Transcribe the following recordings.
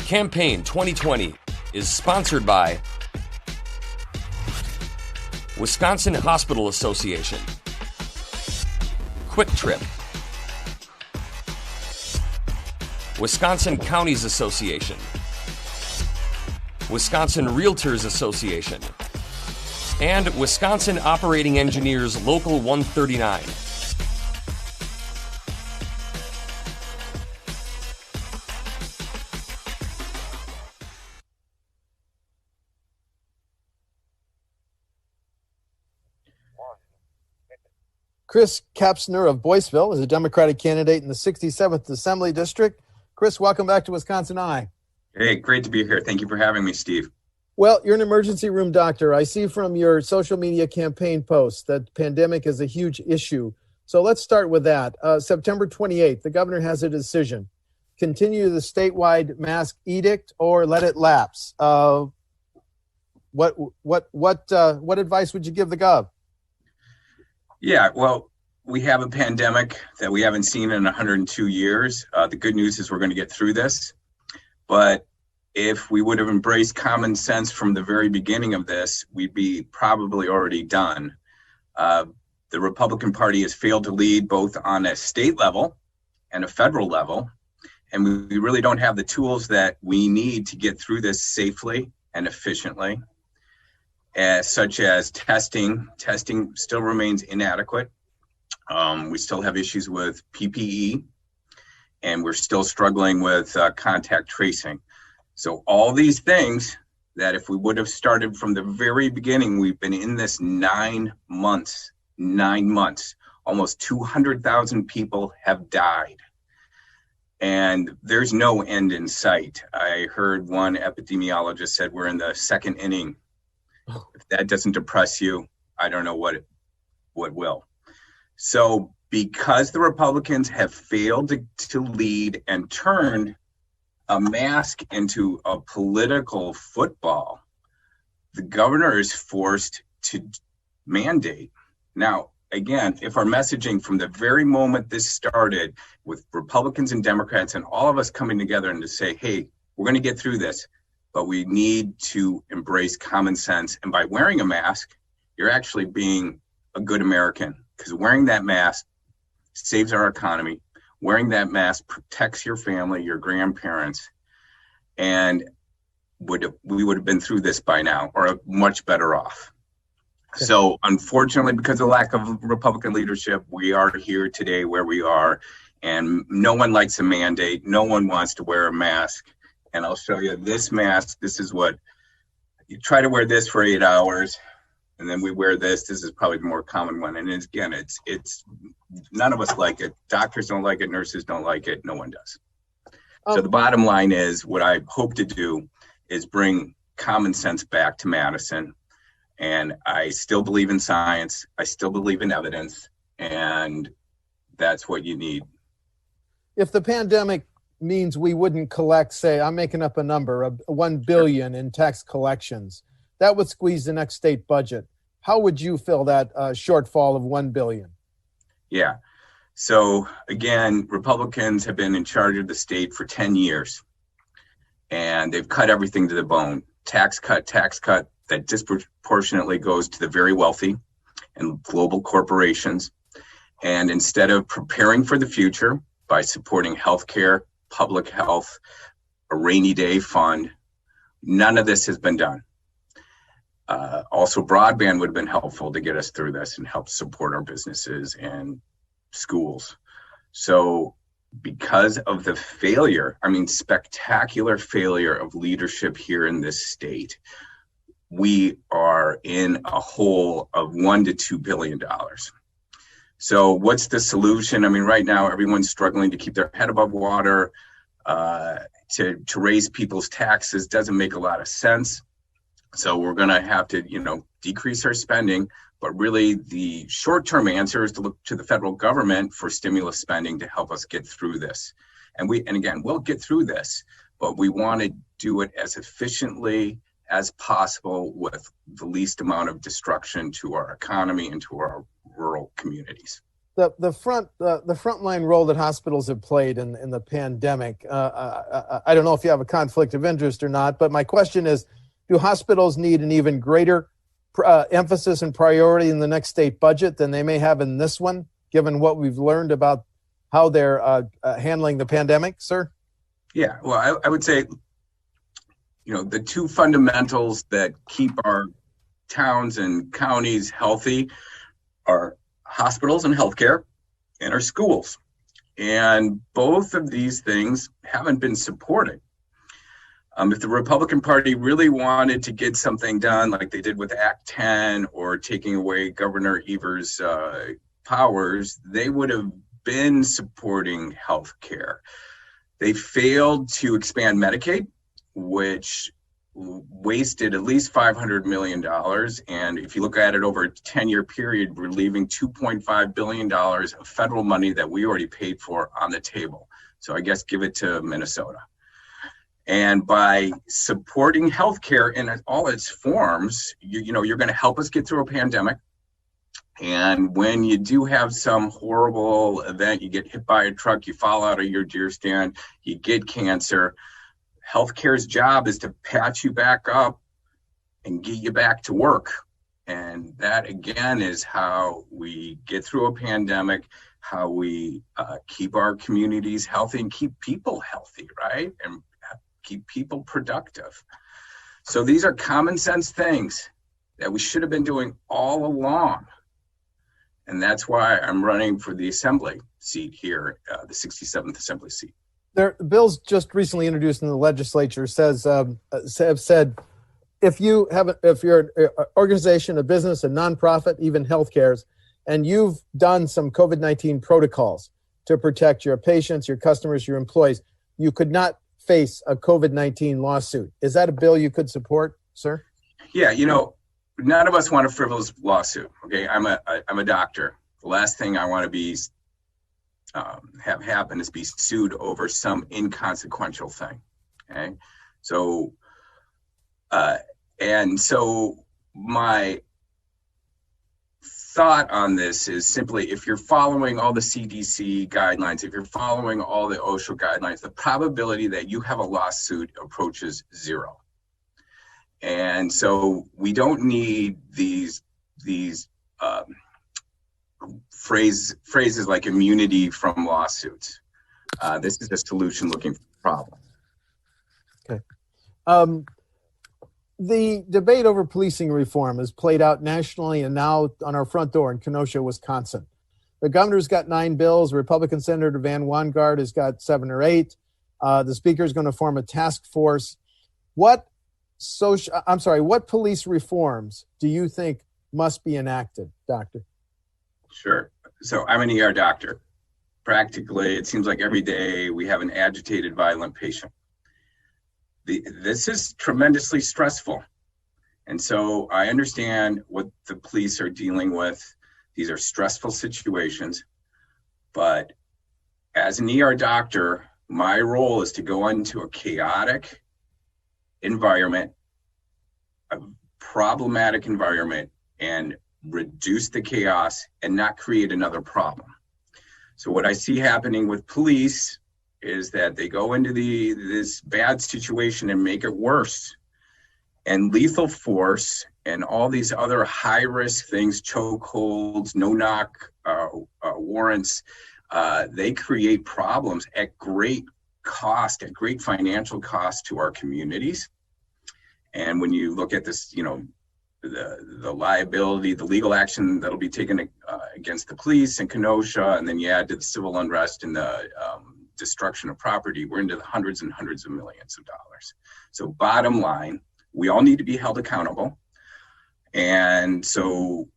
Campaign 2020 is sponsored by Wisconsin Hospital Association, Quick Trip, Wisconsin Counties Association, Wisconsin Realtors Association, and Wisconsin Operating Engineers Local 139. Chris Kapsner of Boyceville is a Democratic candidate in the 67th Assembly District. Chris, welcome back to WisconsinEye. Hey, great to be here. Thank you for having me, Steve. Well, you're an emergency room doctor. I see from your social media campaign posts that pandemic is a huge issue. So let's start with that. September 28th, the governor has a decision. Continue the statewide mask edict or let it lapse. What advice would you give the gov? Yeah, well, we have a pandemic that we haven't seen in 102 years. The good news is we're going to get through this. But if we would have embraced common sense from the very beginning of this, we'd be probably already done. The Republican Party has failed to lead both on a state level and a federal level. And we really don't have the tools that we need to get through this safely and efficiently. Such as testing. Testing still remains inadequate. We still have issues with PPE, and we're still struggling with contact tracing. So all these things that if we would have started from the very beginning, we've been in this 9 months, almost 200,000 people have died. And there's no end in sight. I heard one epidemiologist said we're in the second inning. If that doesn't depress you, I don't know what will. So because the Republicans have failed to lead and turned a mask into a political football, the governor is forced to mandate. Now, again, if our messaging from the very moment this started with Republicans and Democrats and all of us coming together and to say, hey, we're going to get through this, but we need to embrace common sense. And by wearing a mask, you're actually being a good American, because wearing that mask saves our economy. Wearing that mask protects your family, your grandparents, and we would have been through this by now, or much better off. So unfortunately, because of lack of Republican leadership, we are here today where we are, and no one likes a mandate. No one wants to wear a mask. And I'll show you this mask. This is what you try to wear this for 8 hours, and then we wear this. This is probably the more common one. And again, it's none of us like it. Doctors don't like it. Nurses don't like it. No one does. So the bottom line is what I hope to do is bring common sense back to Madison. And I still believe in science. I still believe in evidence. And that's what you need. If the pandemic means we wouldn't collect, say, I'm making up a number, of $1 billion in tax collections, that would squeeze the next state budget. How would you fill that shortfall of $1 billion? Yeah. So again, Republicans have been in charge of the state for 10 years, and they've cut everything to the bone. Tax cut that disproportionately goes to the very wealthy and global corporations. And instead of preparing for the future by supporting healthcare, public health, a rainy day fund, none of this has been done. Also, broadband would have been helpful to get us through this and help support our businesses and schools. So because of the failure, spectacular failure of leadership here in this state, we are in a hole of $1 to $2 billion. So what's the solution? Right now, everyone's struggling to keep their head above water. To raise people's taxes doesn't make a lot of sense. So we're going to have to, decrease our spending. But really, the short-term answer is to look to the federal government for stimulus spending to help us get through this. And again, we'll get through this, but we want to do it as efficiently as possible with the least amount of destruction to our economy and to our rural communities. the frontline role that hospitals have played in the pandemic. I don't know if you have a conflict of interest or not, but my question is, do hospitals need an even greater emphasis and priority in the next state budget than they may have in this one, given what we've learned about how they're handling the pandemic, sir? Yeah, well, I would say, the two fundamentals that keep our towns and counties healthy are hospitals and healthcare and our schools. And both of these things haven't been supported. If the Republican Party really wanted to get something done like they did with Act 10 or taking away Governor Evers' powers, they would have been supporting health care. They failed to expand Medicaid, which wasted at least $500 million. And if you look at it over a 10-year period, we're leaving $2.5 billion of federal money that we already paid for on the table. So I guess give it to Minnesota. And by supporting healthcare in all its forms, you're going to help us get through a pandemic. And when you do have some horrible event, you get hit by a truck, you fall out of your deer stand, you get cancer, healthcare's job is to patch you back up and get you back to work. And that, again, is how we get through a pandemic, how we keep our communities healthy and keep people healthy, right? And keep people productive. So these are common sense things that we should have been doing all along. And that's why I'm running for the assembly seat here, the 67th assembly seat. There, bills just recently introduced in the legislature have said if you're an organization, a business, a nonprofit, even healthcare, and you've done some COVID-19 protocols to protect your patients, your customers, your employees, you could not face a COVID-19 lawsuit. Is that a bill you could support, sir? Yeah, none of us want a frivolous lawsuit. Okay, I'm a doctor. The last thing I want to be have happen is be sued over some inconsequential thing. Okay, so my thought on this is simply, if you're following all the CDC guidelines, if you're following all the OSHA guidelines, the probability that you have a lawsuit approaches zero. And so we don't need these phrases like immunity from lawsuits. This is a solution looking for a problem. Okay. The debate over policing reform has played out nationally and now on our front door in Kenosha, Wisconsin. The governor's got 9 bills. Republican Senator Van Wanggaard has got 7 or 8. The speaker is going to form a task force. What police reforms do you think must be enacted, Doctor? Sure. So I'm an ER doctor. Practically, it seems like every day we have an agitated, violent patient. This is tremendously stressful. And so I understand what the police are dealing with. These are stressful situations. But as an ER doctor, my role is to go into a chaotic environment, a problematic environment, and reduce the chaos and not create another problem. So what I see happening with police is that they go into this bad situation and make it worse. And lethal force and all these other high-risk things, chokeholds, no-knock warrants, they create problems at great cost, at great financial cost to our communities. And when you look at this, the liability, the legal action that'll be taken against the police in Kenosha, and then you add to the civil unrest and the destruction of property, we're into the hundreds and hundreds of millions of dollars. So bottom line, we all need to be held accountable. And so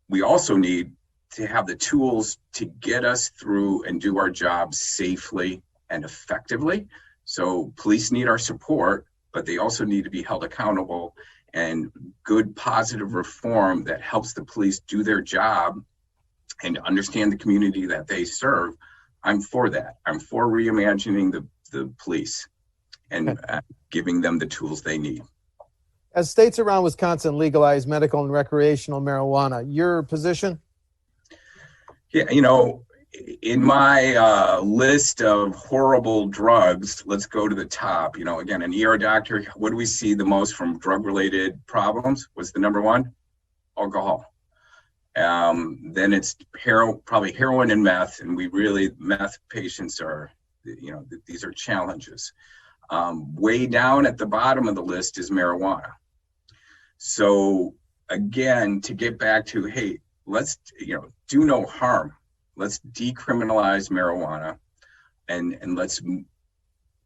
we also need to have the tools to get us through and do our jobs safely and effectively. So police need our support, but they also need to be held accountable, and good positive reform that helps the police do their job and understand the community that they serve. I'm for that. I'm for reimagining the police and giving them the tools they need. As states around Wisconsin legalize medical and recreational marijuana, your position? Yeah, in my list of horrible drugs, let's go to the top. Again, an ER doctor, what do we see the most from drug-related problems? What's the number one? Alcohol. Then it's probably heroin and meth, and meth patients are, these are challenges. Way down at the bottom of the list is marijuana. So again, to get back to, hey, let's, do no harm. Let's decriminalize marijuana and let's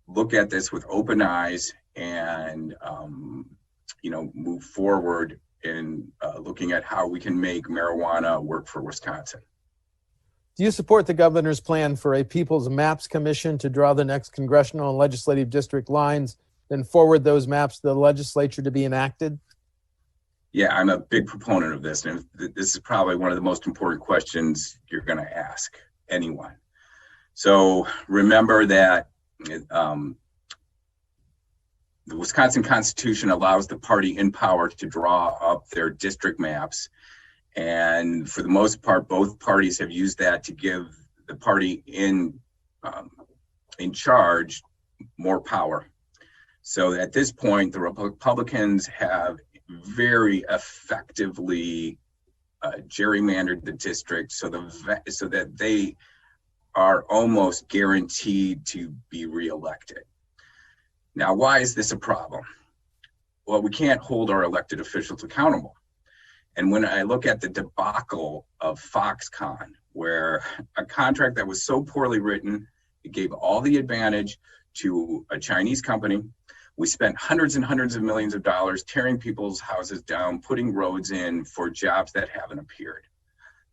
look at this with open eyes and, move forward in looking at how we can make marijuana work for Wisconsin. Do you support the governor's plan for a People's Maps Commission to draw the next congressional and legislative district lines, then forward those maps to the legislature to be enacted? Yeah, I'm a big proponent of this, and this is probably one of the most important questions you're going to ask anyone. So remember that the Wisconsin Constitution allows the party in power to draw up their district maps, and for the most part, both parties have used that to give the party in charge more power. So at this point, the Republicans have very effectively gerrymandered the district so that they are almost guaranteed to be reelected. Now, why is this a problem? Well, we can't hold our elected officials accountable. And when I look at the debacle of Foxconn, where a contract that was so poorly written, it gave all the advantage to a Chinese company. We spent hundreds and hundreds of millions of dollars tearing people's houses down, putting roads in for jobs that haven't appeared.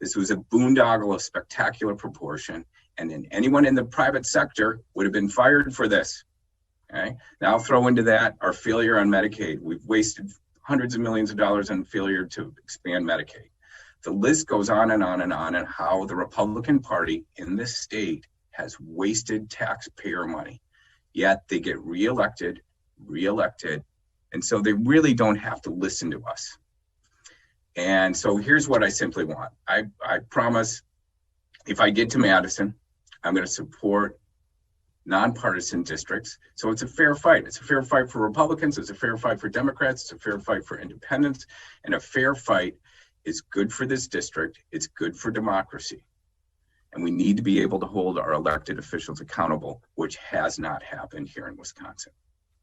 This was a boondoggle of spectacular proportion, and then anyone in the private sector would have been fired for this. Okay. Now throw into that our failure on Medicaid. We've wasted hundreds of millions of dollars on failure to expand Medicaid. The list goes on and on and on, and how the Republican Party in this state has wasted taxpayer money. Yet they get reelected, and so they really don't have to listen to us. And so here's what I simply want. I promise if I get to Madison, I'm going to support nonpartisan districts. So it's a fair fight. It's a fair fight for Republicans. It's a fair fight for Democrats. It's a fair fight for independents. And a fair fight is good for this district. It's good for democracy. And we need to be able to hold our elected officials accountable, which has not happened here in Wisconsin.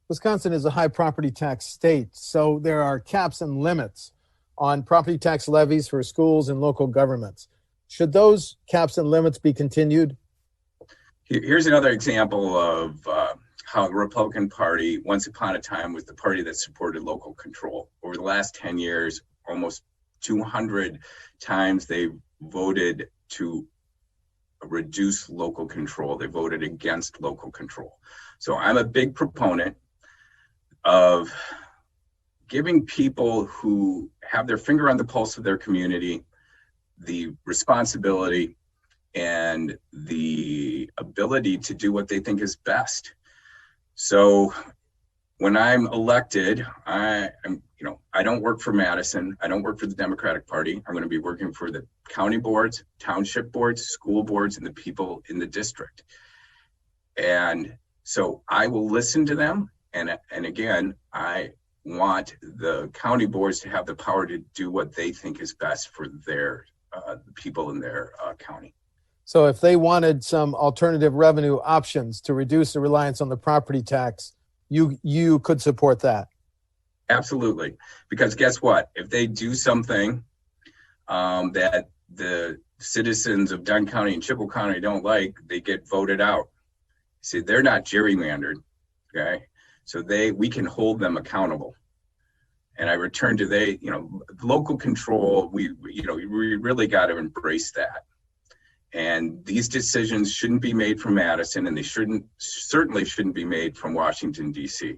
Wisconsin is a high property tax state, so there are caps and limits on property tax levies for schools and local governments. Should those caps and limits be continued? Here's another example of how the Republican Party, once upon a time, was the party that supported local control. Over the last 10 years, almost 200 times they voted to reduce local control. They voted against local control. So I'm a big proponent of giving people who have their finger on the pulse of their community the responsibility and the ability to do what they think is best. So when I'm elected, I don't work for Madison. I don't work for the Democratic Party. I'm going to be working for the county boards, township boards, school boards, and the people in the district. And so I will listen to them. And again, I want the county boards to have the power to do what they think is best for their people in their county. So if they wanted some alternative revenue options to reduce the reliance on the property tax, you could support that? Absolutely. Because guess what? If they do something that the citizens of Dunn County and Chippewa County don't like, they get voted out. See, they're not gerrymandered, okay? So we can hold them accountable. And I return to local control, we really got to embrace that. And these decisions shouldn't be made from Madison, and they certainly shouldn't be made from Washington, D.C.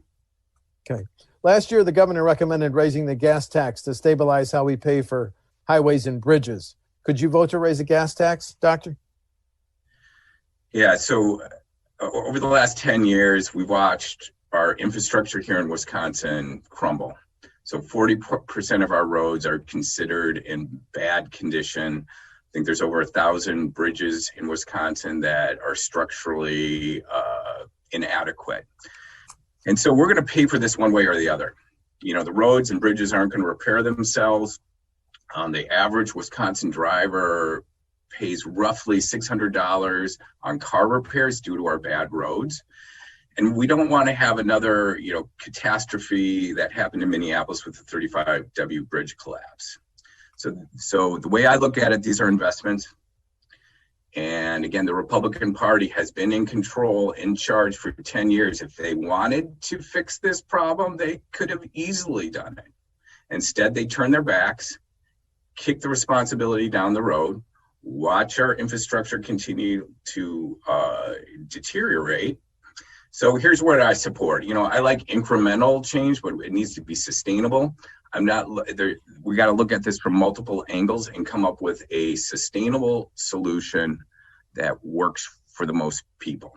Okay. Last year, the governor recommended raising the gas tax to stabilize how we pay for highways and bridges. Could you vote to raise the gas tax, Doctor? Yeah, so over the last 10 years, we've watched our infrastructure here in Wisconsin crumble. So 40% of our roads are considered in bad condition. think there's over 1,000 bridges in Wisconsin that are structurally inadequate. And so we're going to pay for this one way or the other. The roads and bridges aren't going to repair themselves. The average Wisconsin driver pays roughly $600 on car repairs due to our bad roads. And we don't want to have another, catastrophe that happened in Minneapolis with the 35W bridge collapse. So the way I look at it, these are investments. And again, the Republican Party has been in control, in charge for 10 years. If they wanted to fix this problem, they could have easily done it. Instead, they turn their backs, kick the responsibility down the road, watch our infrastructure continue to deteriorate. So here's what I support. I like incremental change, but it needs to be sustainable. We got to look at this from multiple angles and come up with a sustainable solution that works for the most people.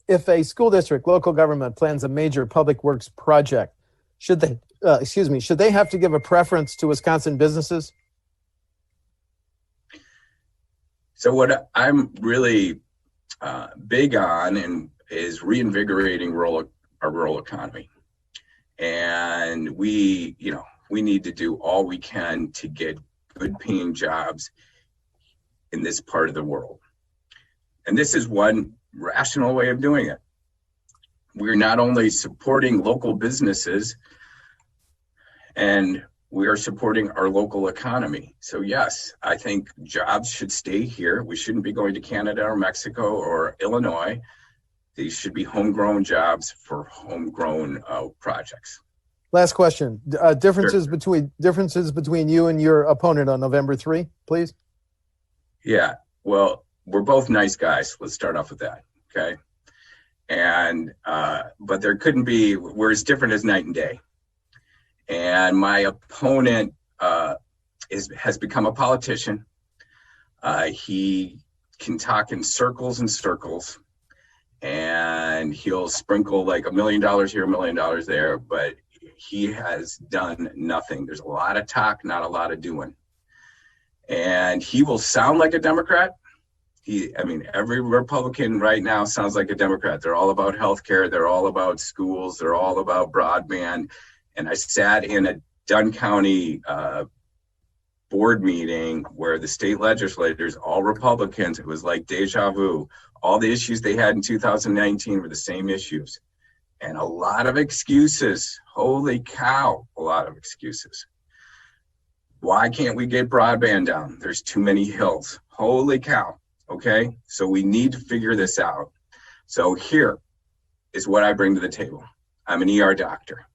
If a school district, local government plans a major public works project, should they have to give a preference to Wisconsin businesses? So what I'm really big on is reinvigorating our rural economy. And we need to do all we can to get good paying jobs in this part of the world. And this is one rational way of doing it. We're not only supporting local businesses, and we are supporting our local economy. So yes, I think jobs should stay here. We shouldn't be going to Canada or Mexico or Illinois. These should be homegrown jobs for homegrown projects. Last question. Differences Sure. between you and your opponent on November 3, please. Yeah, well, we're both nice guys. Let's start off with that, okay? And but there couldn't be. We're as different as night and day. And my opponent has become a politician. He can talk in circles and circles. And he'll sprinkle like $1 million here, $1 million there, but he has done nothing. There's a lot of talk, not a lot of doing. And he will sound like a Democrat. Every Republican right now sounds like a Democrat. They're all about healthcare. They're all about schools. They're all about broadband. And I sat in a Dunn County board meeting where the state legislators, all Republicans, it was like deja vu. All the issues they had in 2019 were the same issues. And a lot of excuses. Holy cow, a lot of excuses. Why can't we get broadband down? There's too many hills. Holy cow. Okay, so we need to figure this out. So here is what I bring to the table. I'm an ER doctor.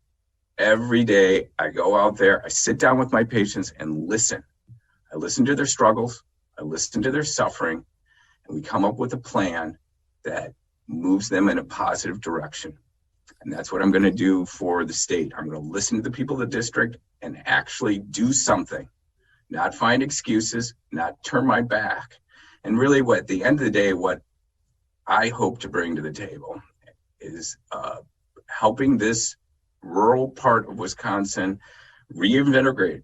Every day I go out there, I sit down with my patients and listen. I listen to their struggles. I listen to their suffering. And we come up with a plan that moves them in a positive direction. And that's what I'm going to do for the state. I'm going to listen to the people of the district and actually do something, not find excuses, not turn my back. And really at the end of the day, what I hope to bring to the table is helping this rural part of Wisconsin reinvigorating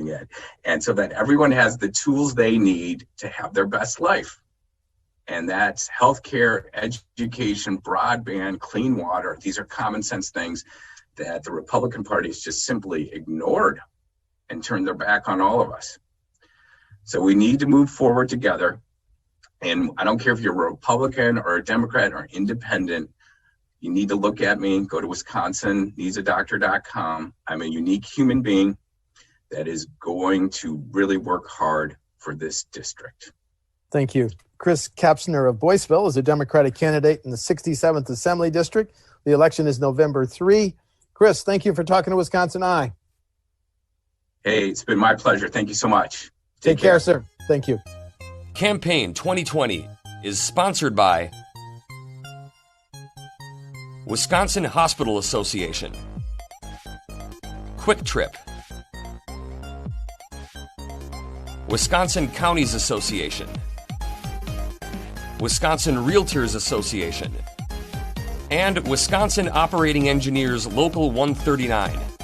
it, and so that everyone has the tools they need to have their best life. And that's healthcare, education, broadband, clean water. These are common sense things that the Republican Party has just simply ignored and turned their back on all of us. So we need to move forward together. And I don't care if you're a Republican or a Democrat or independent, you need to look at me, go to WisconsinNeedsADoctor.com. I'm a unique human being that is going to really work hard for this district. Thank you. Chris Kapsner of Boyceville is a Democratic candidate in the 67th Assembly District. The election is November 3. Chris, thank you for talking to WisconsinEye. Hey, it's been my pleasure. Thank you so much. Take care, sir. Thank you. Campaign 2020 is sponsored by Wisconsin Hospital Association, Quick Trip, Wisconsin Counties Association, Wisconsin Realtors Association, and Wisconsin Operating Engineers Local 139.